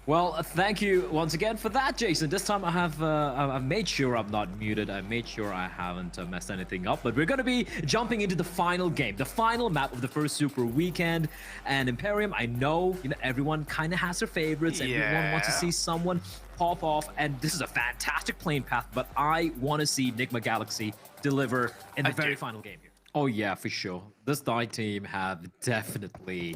Well, thank you once again for that, Jason. This time I've made sure I'm not muted. I made sure I haven't messed anything up. But we're going to be jumping into the final game, the final map of the first Super Weekend. And Imperium, I know, everyone kind of has their favorites. Everyone wants to Yeah. see someone pop off. And this is a fantastic playing path. But I want to see Nigma Galaxy deliver in the I very do. final game here. Oh yeah, for sure. This Die team have definitely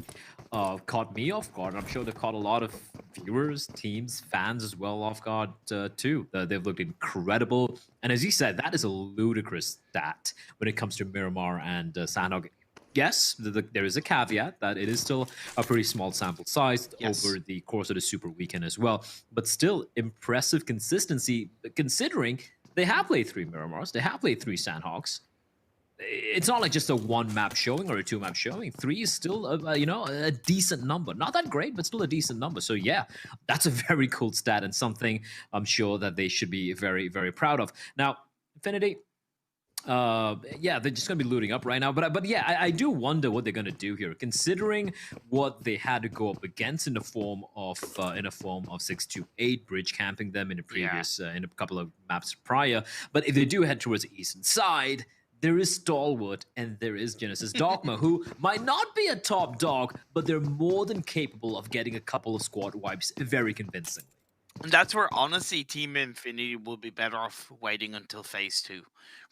caught me off guard. I'm sure they've caught a lot of viewers, teams, fans as well off guard too. They've looked incredible, and as you said, that is a ludicrous stat when it comes to Miramar and Sandhog. Yes, there is a caveat that it is still a pretty small sample size Yes. over the course of the Super Weekend as well, but still impressive consistency considering they have played 3 Miramars, they have played 3 Sandhogs. It's not like just a 1 map showing or a 2 map showing. 3 is still a decent number, not that great, but still a decent number. So yeah, that's a very cool stat and something I'm sure that they should be very, very proud of. Now, Infinity, yeah, they're just gonna be looting up right now, but yeah, I do wonder what they're gonna do here, considering what they had to go up against in the form of 628 bridge camping them in a previous in a couple of maps prior. But if they do head towards the eastern side, there is Stalwart and there is Genesis Dogma, who might not be a top dog, but they're more than capable of getting a couple of squad wipes very convincingly. And that's where, honestly, Team Infinity will be better off waiting until Phase 2.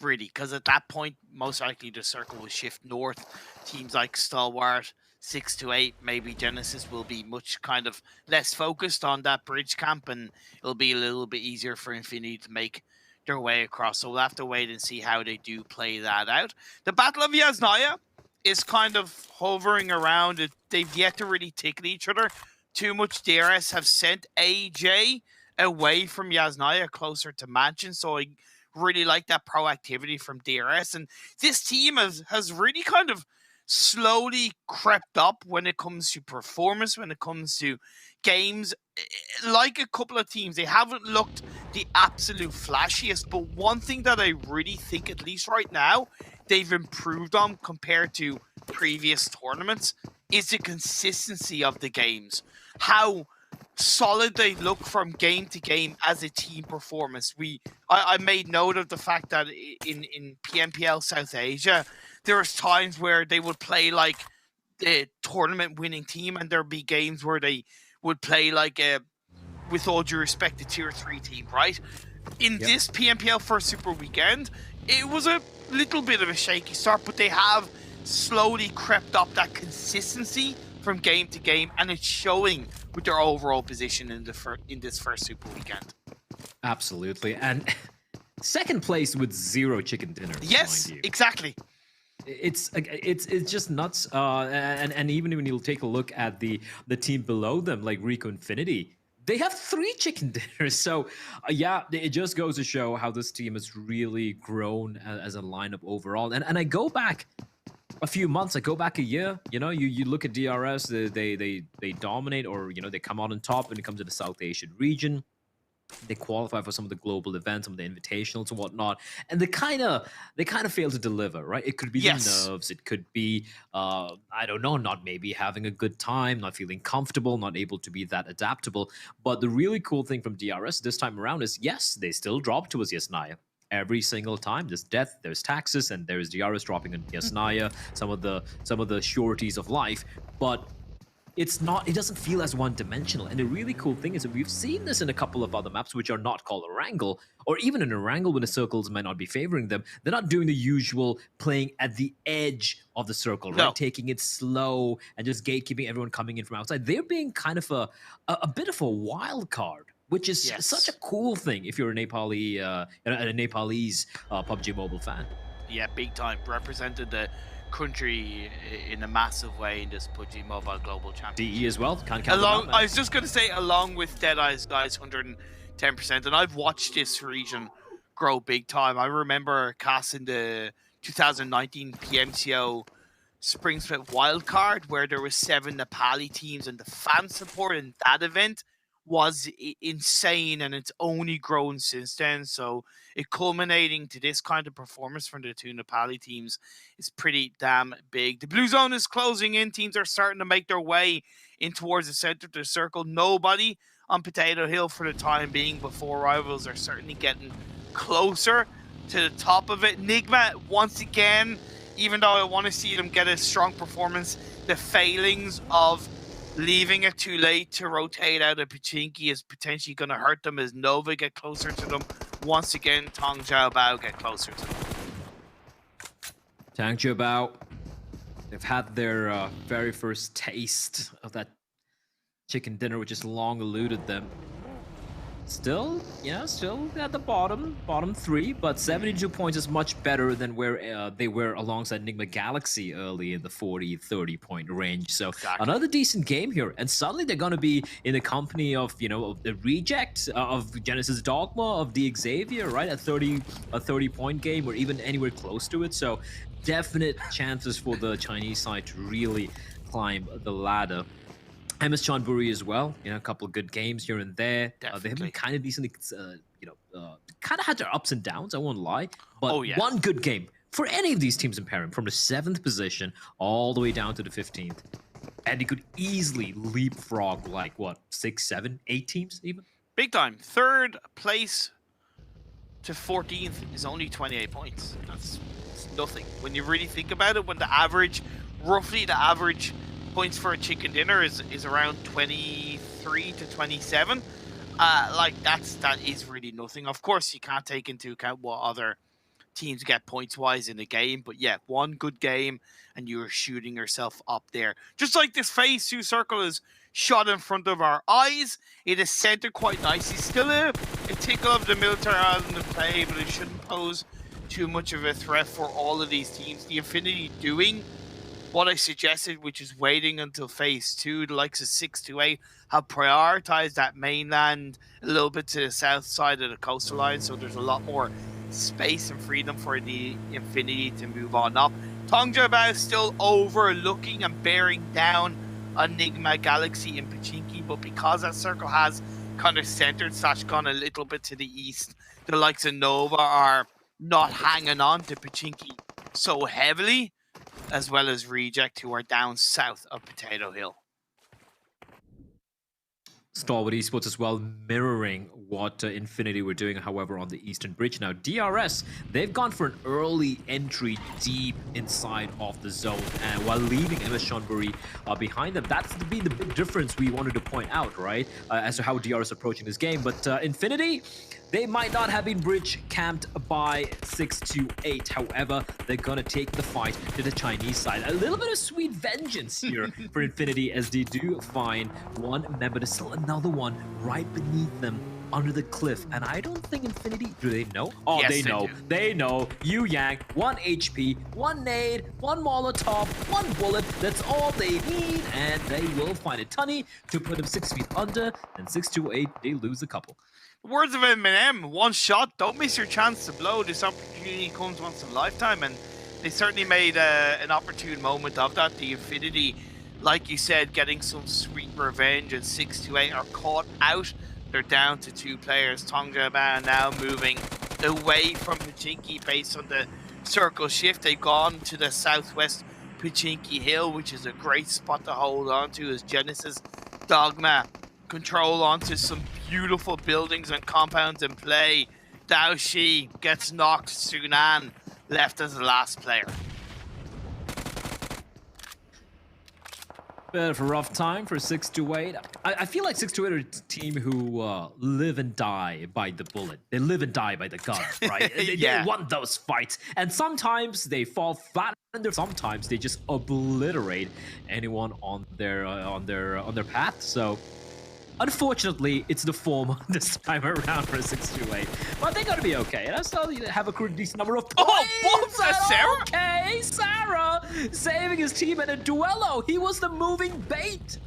Really, because at that point, most likely the circle will shift north. Teams like Stalwart, 6 to 8, maybe Genesis will be much kind of less focused on that bridge camp, and it'll be a little bit easier for Infinity to make their way across. So we'll have to wait and see how they do play that out. The Battle of Yasnaya is kind of hovering around. They've yet to really tickle each other too much. DRS have sent AJ away from Yasnaya closer to Mansion, so I really like that proactivity from DRS. And this team has really kind of slowly crept up when it comes to performance, when it comes to games. Like a couple of teams, they haven't looked the absolute flashiest, but one thing that I really think, at least right now, they've improved on compared to previous tournaments is the consistency of the games. How solid they look from game to game as a team performance. I made note of the fact that in PMPL South Asia, there was times where they would play like the tournament winning team, and there'd be games where they would play like a, with all due respect, a tier 3 team, right? In this PMPL first Super Weekend, it was a little bit of a shaky start, but they have slowly crept up that consistency from game to game, and it's showing with their overall position in this first Super Weekend. Absolutely, and second place with 0 chicken dinners. Yes, mind you. exactly. It's just nuts. And even when you take a look at the team below them, like Rico Infinity, they have 3 chicken dinners. So yeah, it just goes to show how this team has really grown as a lineup overall. And I go back a few months, I go back a year, you look at DRS, they dominate, or they come out on top when it comes to the South Asian region. They qualify for some of the global events, some of the invitationals and whatnot, and they kind of fail to deliver, right? It could be the nerves, it could be I don't know, not maybe having a good time, not feeling comfortable, not able to be that adaptable. But the really cool thing from DRS this time around is, yes, they still drop to us Yasnaya. Every single time there's death, there's taxes, and there's DRS dropping in Yasnaya, some of the sureties of life, but it doesn't feel as one-dimensional. And the really cool thing is that we've seen this in a couple of other maps which are not called a wrangle, or even in a wrangle when the circles might not be favoring them. They're not doing the usual playing at the edge of the circle, right? No. Taking it slow and just gatekeeping everyone coming in from outside. They're being kind of a bit of a wild card, which is such a cool thing if you're a Nepali, a Nepalese PUBG Mobile fan. Yeah, big time. Represented the country in a massive way in this PUBG Mobile Global Championship. DE as well. Can't count them out, man. I was just going to say, along with Deadeye's guys, 110%, and I've watched this region grow big time. I remember casting the 2019 PMCO Spring Split wildcard, where there were 7 Nepali teams, and the fan support in that event was insane, and it's only grown since then. So it culminating to this kind of performance from the 2 Nepali teams is pretty damn big. The blue zone is closing in. Teams are starting to make their way in towards the center of the circle. Nobody on Potato Hill for the time being before rivals are certainly getting closer to the top of it. Nigma, once again, even though I want to see them get a strong performance, the failings of leaving it too late to rotate out of Pachinki is potentially going to hurt them as Nova get closer to them. Once again, Tong Jiaobao get closer to them. Tang Jiaobao, they've had their very first taste of that chicken dinner, which has long eluded them. Still at the bottom three, but 72 points is much better than where they were alongside Enigma Galaxy early in the 40-30 point range. So Exactly. another decent game here, and suddenly they're going to be in the company of of the reject of Genesis Dogma of the Xavier, right? A 30 point game, or even anywhere close to it. So definite chances for the Chinese side to really climb the ladder. MS Chonburi as well, a couple of good games here and there. They have been kind of decently, kind of had their ups and downs, I won't lie. But one good game for any of these teams in pairing, from the 7th position all the way down to the 15th. And he could easily leapfrog, like, 6, 7, 8 teams even? Big time. 3rd place to 14th is only 28 points. That's nothing. When you really think about it, when roughly the average points for a chicken dinner is around 23 to 27. That is really nothing. Of course, you can't take into account what other teams get points wise in the game, but yeah, one good game and you're shooting yourself up there. Just like this phase 2 circle is shot in front of our eyes, it is centered quite nicely. Still a tickle of the military island in play, but it shouldn't pose too much of a threat for all of these teams. The Infinity doing what I suggested, which is waiting until phase 2. The likes of 628 have prioritized that mainland a little bit to the south side of the coastal line, so there's a lot more space and freedom for the Infinity to move on up. Tong Jiaobao still overlooking and bearing down Enigma Galaxy and Pachinki, but because that circle has kind of centered / gone a little bit to the east, the likes of Nova are not hanging on to Pachinki so heavily, as well as Reject, who are down south of Potato Hill. Stalwart Esports as well, mirroring what Infinity were doing, however, on the Eastern Bridge. Now, DRS, they've gone for an early entry deep inside of the zone, and while leaving MS Chonburi behind them. That's the big difference we wanted to point out, right? As to how DRS is approaching this game. But Infinity, they might not have been bridge camped by 628. However, they're going to take the fight to the Chinese side. A little bit of sweet vengeance here for Infinity, as they do find one member. There's still another one right beneath them under the cliff. And I don't think Infinity, do they know? Oh, yes, they know. They know. Yu Yang, 1 HP, 1 nade, 1 Molotov, 1 bullet. That's all they need. And they will find a Tunny to put them 6 feet under. And 628, they lose a couple. Words of Eminem, one shot, don't miss your chance to blow. This opportunity comes once in a lifetime, and they certainly made an opportune moment of that. The Infinity, like you said, getting some sweet revenge, and 628 are caught out. They're down to 2 players. Tong Jiaobao now moving away from Pachinki based on the circle shift. They've gone to the southwest Pachinki Hill, which is a great spot to hold on to as Genesis Dogma control onto some beautiful buildings and compounds in play. Dao Shi gets knocked. Sunan left as the last player. Bit of a rough time for 628. I feel like 628 are a team who live and die by the bullet. They live and die by the gun, right? They want those fights. And sometimes they fall flat, and sometimes they just obliterate anyone on their path. So unfortunately, it's the form this time around for 628. But they're going to be okay. And I still have a decent number of points. Oh, Sarah! Okay, Sarah saving his team in a duello. He was the moving bait.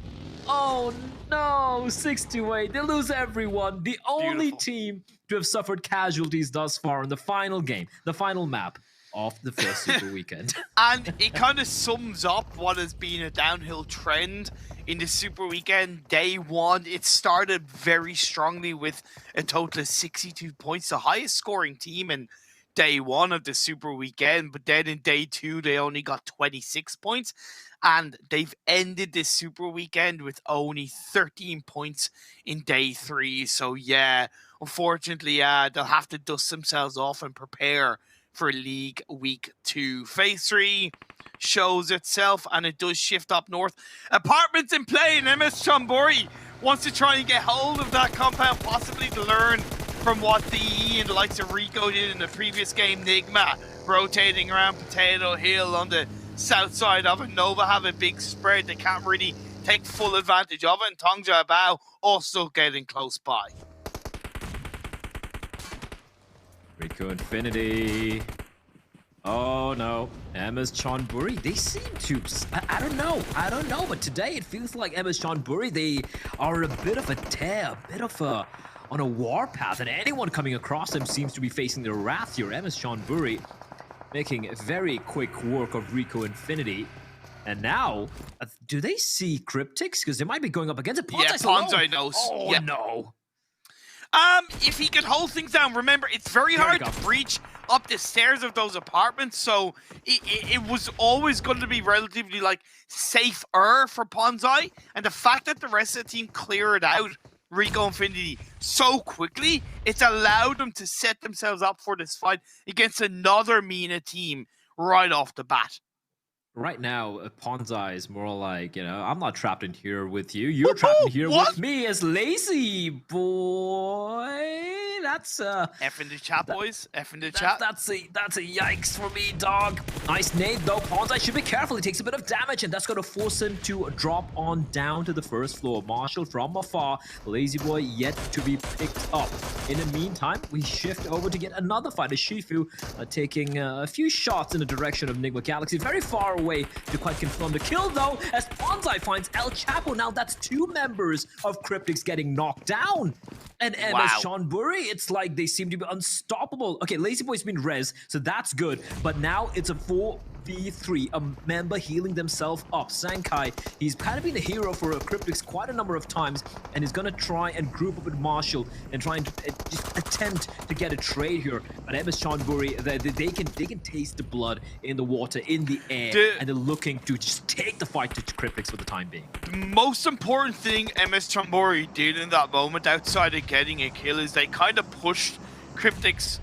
Oh, no, 628. They lose everyone. The only team to have suffered casualties thus far in the final game, the final map of the first Super Weekend. And it kind of sums up what has been a downhill trend in the Super Weekend. Day 1, it started very strongly with a total of 62 points, the highest scoring team in day one of the Super Weekend, but then in day two, they only got 26 points. And they've ended this Super Weekend with only 13 points in day three. So, yeah, unfortunately, they'll have to dust themselves off and prepare for League Week 2. Phase 3 shows itself, and it does shift up north. Apartments in play, and MS Chonburi wants to try and get hold of that compound, possibly to learn from what DE and the likes of Rico did in the previous game. Nigma rotating around Potato Hill on the south side of it. Nova have a big spread. They can't really take full advantage of it. And Tongja Bao also getting close by. Rico Infinity. Oh no, MS Chonburi. They seem to. I don't know. But today it feels like MS Chonburi. They are a bit of a tear, a bit of a on a warpath, and anyone coming across them seems to be facing their wrath here. MS Chonburi making very quick work of Rico Infinity. And now, do they see Cryptics? Because they might be going up against it. Yeah, Ponzai knows. Oh, yeah. No. If he could hold things down, remember, it's very hard to breach up the stairs of those apartments, so it was always going to be relatively, like, safer for Ponzai. And the fact that the rest of the team cleared out Rico Infinity so quickly, it's allowed them to set themselves up for this fight against another MENA team right off the bat. Right now, Ponzai is more like, I'm not trapped in here with you. You're trapped in here with me as lazy boy. That's F in the chat, boys. F in the chat. That's a yikes for me, dog. Nice nade though. Ponzai should be careful. He takes a bit of damage, and that's going to force him to drop on down to the first floor. Marshall from afar. Lazy boy yet to be picked up. In the meantime, we shift over to get another fighter. Shifu taking a few shots in the direction of Nigma Galaxy. Very far away to quite confirm the kill though, as Ponzai finds El Chapo. Now that's 2 members of Cryptics getting knocked down. And MS Chonburi, it's like they seem to be unstoppable. Okay, Lazy Boy's been res, so that's good. But now it's a 4v3, a member healing themselves up. Sankai, he's kind of been a hero for Cryptics quite a number of times, and he's gonna try and group up with Marshall and trying to just attempt to get a trade here. But MS Chonburi, they can taste the blood in the water, in the air, and they're looking to just take the fight to Cryptics for the time being. The most important thing MS Chonburi did in that moment, outside of getting a kill, is they kind of pushed Cryptics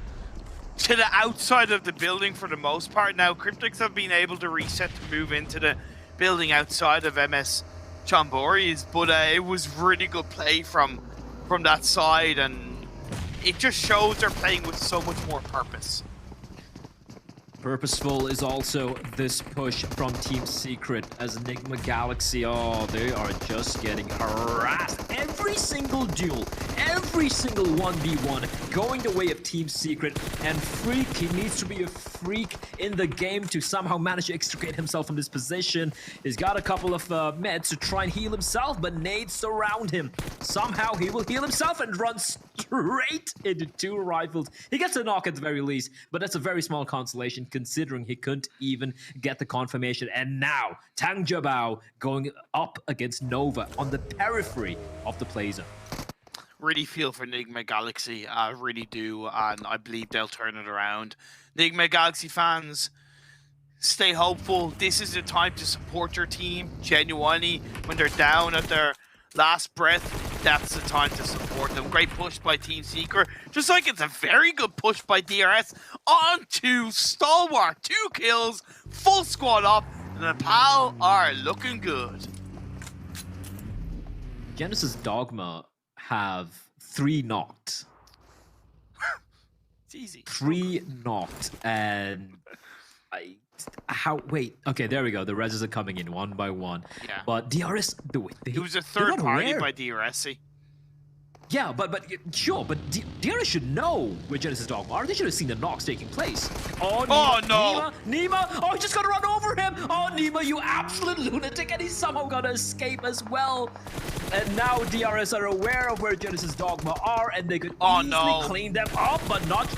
to the outside of the building for the most part. Now, Cryptics have been able to reset to move into the building outside of MS Chonburi's, but it was really good play from that side, and it just shows they're playing with so much more purpose. Purposeful is also this push from Team Secret, as Enigma Galaxy, they are just getting harassed. Every single duel, every single 1v1 going the way of Team Secret, and Freak, he needs to be a freak in the game to somehow manage to extricate himself from this position. He's got a couple of meds to try and heal himself, but nades surround him. Somehow he will heal himself and run straight into 2 rifles. He gets a knock at the very least, but that's a very small consolation considering he couldn't even get the confirmation. And now, Tang Jabao going up against Nova on the periphery of the play zone. Really feel for Nigma Galaxy, I really do, and I believe they'll turn it around. Nigma Galaxy fans, stay hopeful. This is the time to support your team, genuinely. When they're down at their last breath, that's the time to support them. Great push by Team Secret, just like it's a very good push by DRS onto Stalwart. 2 kills, full squad up, and Nepal are looking good. Genesis Dogma have 3 knocked. It's easy. 3 knocked, and wait, okay, there we go. The reses are coming in one by one. Yeah. But DRS, it was a third party by DRS. Yeah, but sure, but DRS should know where Genesis Dogma are. They should have seen the knocks taking place. Oh no! Nima! Oh, he's just gonna run over him! Oh, Nima, you absolute lunatic! And he's somehow gonna escape as well. And now DRS are aware of where Genesis Dogma are, and they could easily clean them up, but not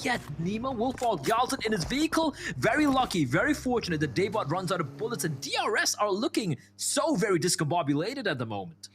yet. Nima will fall. Yalton in his vehicle. Very lucky, very fortunate that Daybot runs out of bullets, and DRS are looking so very discombobulated at the moment.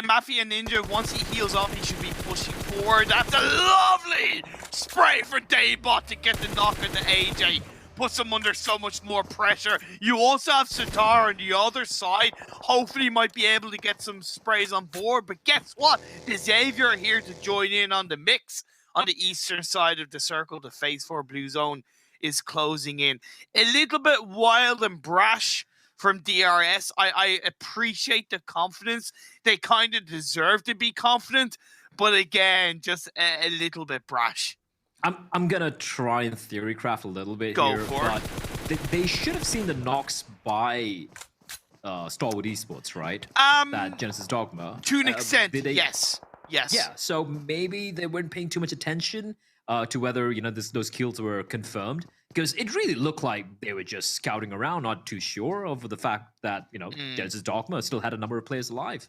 Mafia Ninja, once he heals up, he should be pushing forward. That's a lovely spray for Daybot to get the knock on the AJ. Puts him under so much more pressure. You also have Sitar on the other side. Hopefully he might be able to get some sprays on board. But guess what? The Xavier are here to join in on the mix. On the eastern side of the circle, the phase 4 blue zone is closing in. A little bit wild and brash from DRS. I appreciate the confidence. They kind of deserve to be confident. But again, just a little bit brash. I'm gonna try and theory craft a little bit Go here, for but they should have seen the knocks by Starwood Esports, right? That Genesis Dogma. To an extent, yes. Yes. Yeah, so maybe they weren't paying too much attention to whether, you know, those kills were confirmed. Because it really looked like they were just scouting around, not too sure of the fact that, you know, Genesis Dogma still had a number of players alive.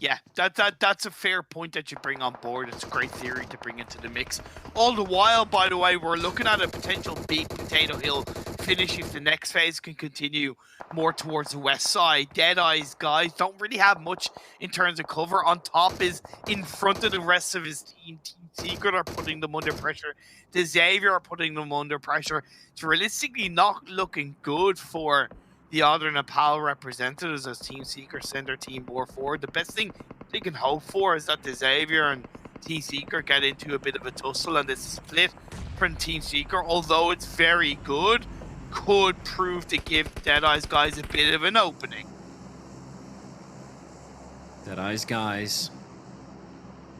Yeah, that's a fair point that you bring on board. It's a great theory to bring into the mix. All the while, by the way, we're looking at a potential big Potato Hill finish if the next phase can continue more towards the west side. Deadeye's guys don't really have much in terms of cover. On top is in front of the rest of his team. Team Secret are putting them under pressure. The Xavier are putting them under pressure. It's realistically not looking good for the other Nepal representatives as Team Seeker send their team more forward. The best thing they can hope for is that the Xavier and Team Seeker get into a bit of a tussle, and this split from Team Seeker, although it's very good, could prove to give Deadeye's guys a bit of an opening. Deadeye's guys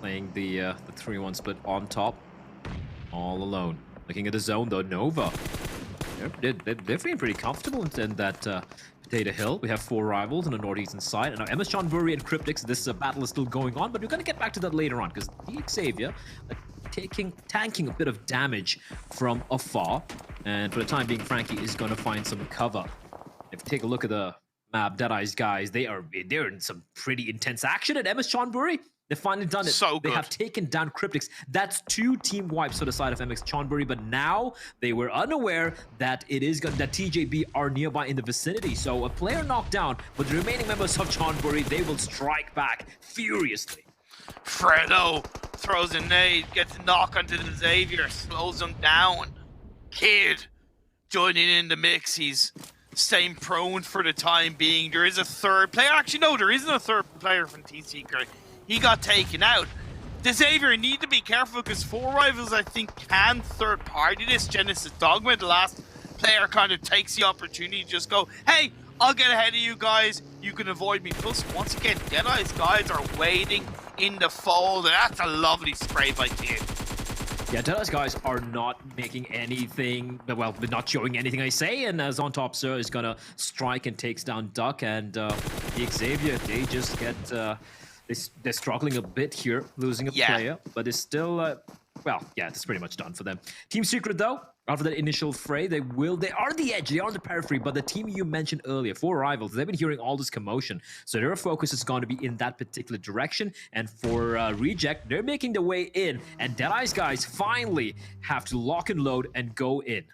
playing the 3-1 split on top, all alone. Looking at the zone though, Nova. They're feeling pretty comfortable in that Potato Hill. We have 4 rivals on the northeastern side. And now MS Chonburi and Cryptix, this battle is still going on, but we're going to get back to that later on because the Xavier tanking a bit of damage from afar. And for the time being, Frankie is going to find some cover. If you take a look at the map, Deadeye's guys, they're in some pretty intense action at MS Chonburi. They've finally done it. So they have taken down Cryptix. That's 2 team wipes for the side of MX Chonburi, but now they were unaware that that TJB are nearby in the vicinity. So a player knocked down, but the remaining members of Chonburi, they will strike back furiously. Fredo throws a nade, gets a knock onto the Xavier, slows him down. Kid joining in the mix. He's staying prone for the time being. There is a third player. Actually, no, there isn't a third player from T-Seeker. He got taken out. The Xavier need to be careful because 4 rivals, I think, can third party this. Genesis Dogma, the last player, kind of takes the opportunity to just go, hey, I'll get ahead of you guys. You can avoid me. Plus, once again, Deadeye's guys are waiting in the fold. And that's a lovely spray by Kid. Yeah, Deadeye's guys are not making anything, well, they're not showing anything I say, and as on top, Sir is gonna strike and takes down Duck, and the Xavier, they just get, they're struggling a bit here, losing a player, but it's still, well, yeah, it's pretty much done for them. Team Secret, though, after that initial fray, they are the edge, they are the periphery, but the team you mentioned earlier, 4 rivals, they've been hearing all this commotion, so their focus is going to be in that particular direction, and for Reject, they're making their way in, and Deadeye's guys finally have to lock and load and go in.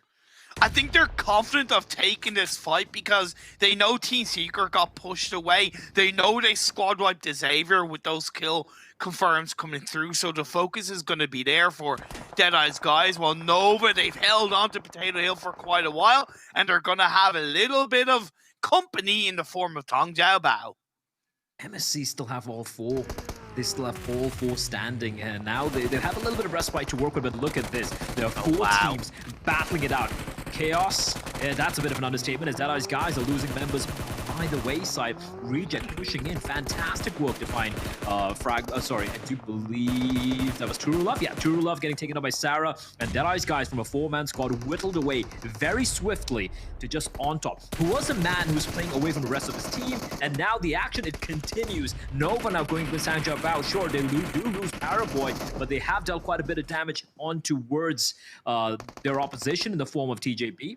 I think they're confident of taking this fight because they know Team Seeker got pushed away. They know they squad wiped the Xavier with those kill confirms coming through. So the focus is going to be there for Deadeye's guys. While Nova, they've held on to Potato Hill for quite a while. And they're going to have a little bit of company in the form of Tong Jiao Bao. MSC still have all 4. They still have all 4 standing, and now they have a little bit of respite to work with, but look at this. There are 4 teams battling it out. Chaos, that's a bit of an understatement, as Deadeye's guys are losing members by the wayside. Reject pushing in. Fantastic work to find sorry, I do believe that was Turulov. Yeah, Turulov getting taken up by Sarah, and Deadeye's guys from a 4-man squad whittled away very swiftly to just on top, who was a man who was playing away from the rest of his team, and now the action, it continues. Nova now going with Sanjay Bao. Sure, they do lose Paraboy, but they have dealt quite a bit of damage on towards their opposition in the form of TJP.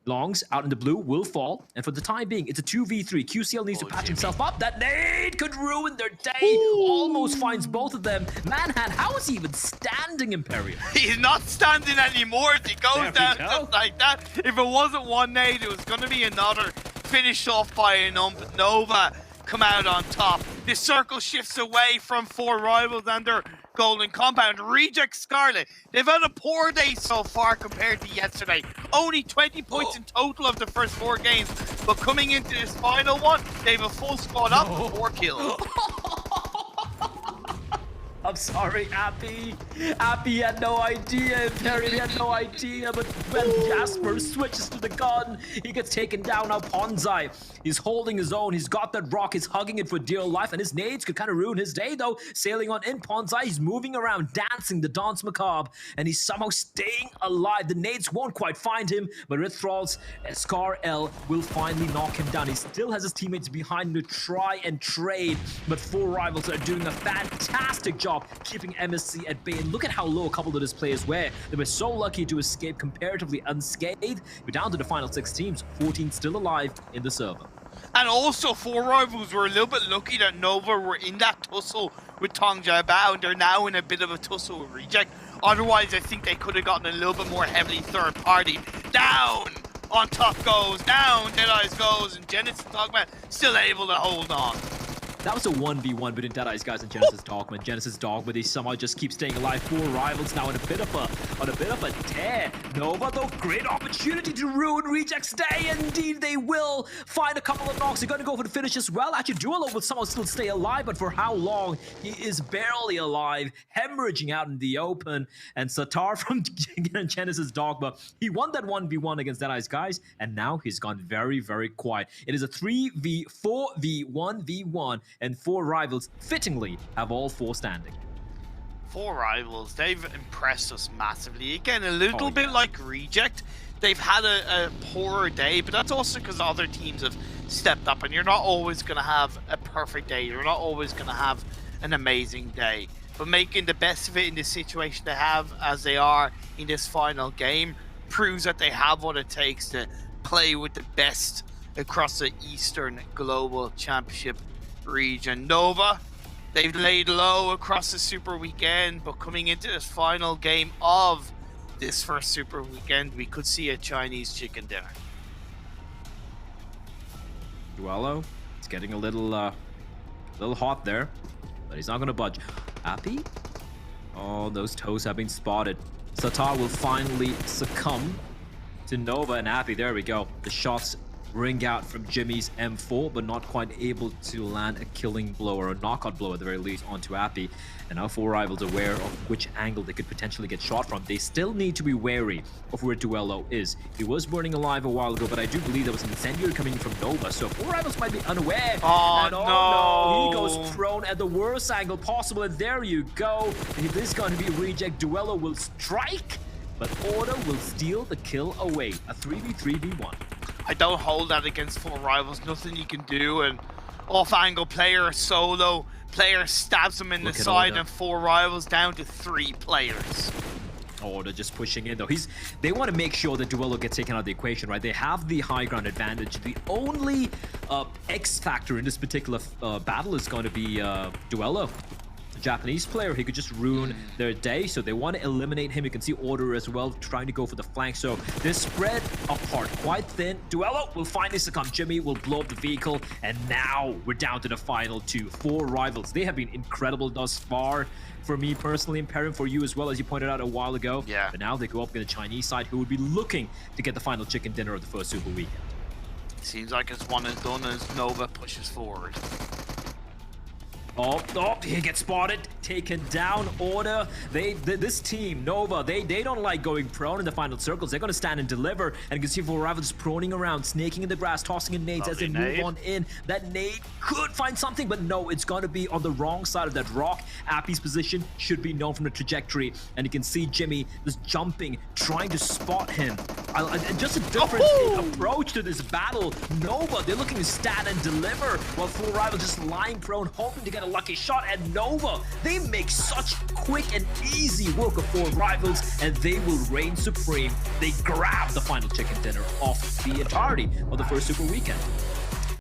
Longs out in the blue will fall, and for the time being, it's a 2v3. QCL needs to patch himself up. That nade could ruin their day. Ooh. Almost finds both of them. Manhat, how is he even standing, Imperial? He's not standing anymore if he goes down just like that. If it wasn't one nade, it was going to be another. Finished off by a Nova. Come out on top. This circle shifts away from 4 rivals, and they're Golden Compound. Reject Scarlet. They've had a poor day so far compared to yesterday. Only 20 points in total of the first 4 games. But coming into this final one, they have a full squad up, 4 kills. I'm sorry, Appy. Appy had no idea. Perry had no idea. But when Jasper switches to the gun, he gets taken down. Now Ponzai, he's holding his own. He's got that rock. He's hugging it for dear life. And his nades could kind of ruin his day, though. Sailing on in Ponzai, he's moving around, dancing the dance macabre. And he's somehow staying alive. The nades won't quite find him. But with Thrall's Scar L will finally knock him down. He still has his teammates behind him to try and trade. But 4 rivals are doing a fantastic job keeping MSC at bay. And look at how low a couple of his players were. They were so lucky to escape comparatively unscathed. We're down to the final 6 teams, 14 still alive in the server. And also 4 rivals were a little bit lucky that Nova were in that tussle with Tongja Bao, and they're now in a bit of a tussle with Reject. Otherwise, I think they could have gotten a little bit more heavily third party. Down! On top goes, down, Deadeyes goes, and Genesis Dogma still able to hold on. That was a 1v1 between Deadeye's guys and Genesis Dogma. Genesis Dogma, they somehow just keep staying alive. 4 rivals now on a bit of a tear. Nova, though, great opportunity to ruin Reject's day. Indeed, they will find a couple of knocks. They're going to go for the finish as well. Actually, Duelo will somehow still stay alive, but for how long? He is barely alive, hemorrhaging out in the open. And Satar from Genesis Dogma, he won that 1v1 against Deadeye's guys, and now he's gone very, very quiet. It is a 3v4v1v1. And 4 rivals, fittingly, have all 4 standing. 4 rivals, they've impressed us massively. Again, a little bit like Reject. They've had a poorer day, but that's also because other teams have stepped up, and you're not always going to have a perfect day. You're not always going to have an amazing day. But making the best of it in the situation they have, as they are in this final game, proves that they have what it takes to play with the best across the Eastern Global Championship region. Nova, they've laid low across the Super Weekend, but coming into this final game of this first Super Weekend, we could see a Chinese chicken dinner. Duelo, it's getting a little hot there, but he's not going to budge. Appy? Oh, those toes have been spotted. Satar will finally succumb to Nova and Appy. There we go. The shots ring out from Jimmy's M4, but not quite able to land a killing blow or a knockout blow at the very least onto Appy. And now 4 rivals aware of which angle they could potentially get shot from. They still need to be wary of where Duelo is. He was burning alive a while ago, but I do believe there was an incendiary coming from Nova, so 4 rivals might be unaware. Oh, no, he goes prone at the worst angle possible, and there you go. If this is going to be Reject, Duelo will strike, but Order will steal the kill away. A 3v3v1. I don't hold that against 4 rivals. Nothing you can do. And off-angle player, solo player stabs him in the side, and 4 rivals down to 3 players. Order just pushing in, though. They want to make sure that Duelo gets taken out of the equation, right? They have the high ground advantage. The only X factor in this particular battle is going to be Duelo. Japanese player, he could just ruin their day, so they want to eliminate him. You can see Order as well trying to go for the flank, so they're spread apart quite thin. Duelo will finally succumb. Jimmy will blow up the vehicle, and now we're down to the final 2. 4 rivals. They have been incredible thus far. For me personally, and Perrin, for you as well, as you pointed out a while ago. Yeah. But now they go up in the Chinese side, who would be looking to get the final chicken dinner of the first Super Weekend. Seems like it's one and done as Nova pushes forward. Oh, he gets spotted, taken down. Order. This team, Nova, they don't like going prone in the final circles. They're going to stand and deliver. And you can see 4 rivals proning around, snaking in the grass, tossing in nades as they move on in. That nade could find something, but no, it's going to be on the wrong side of that rock. Appy's position should be known from the trajectory. And you can see Jimmy just jumping, trying to spot him. Just a different approach to this battle. Nova, they're looking to stand and deliver, while 4 rivals just lying prone, hoping to get a lucky shot. And Nova, they make such quick and easy work of 4 rivals, and they will reign supreme. They grab the final chicken dinner off the entirety of the first Super Weekend.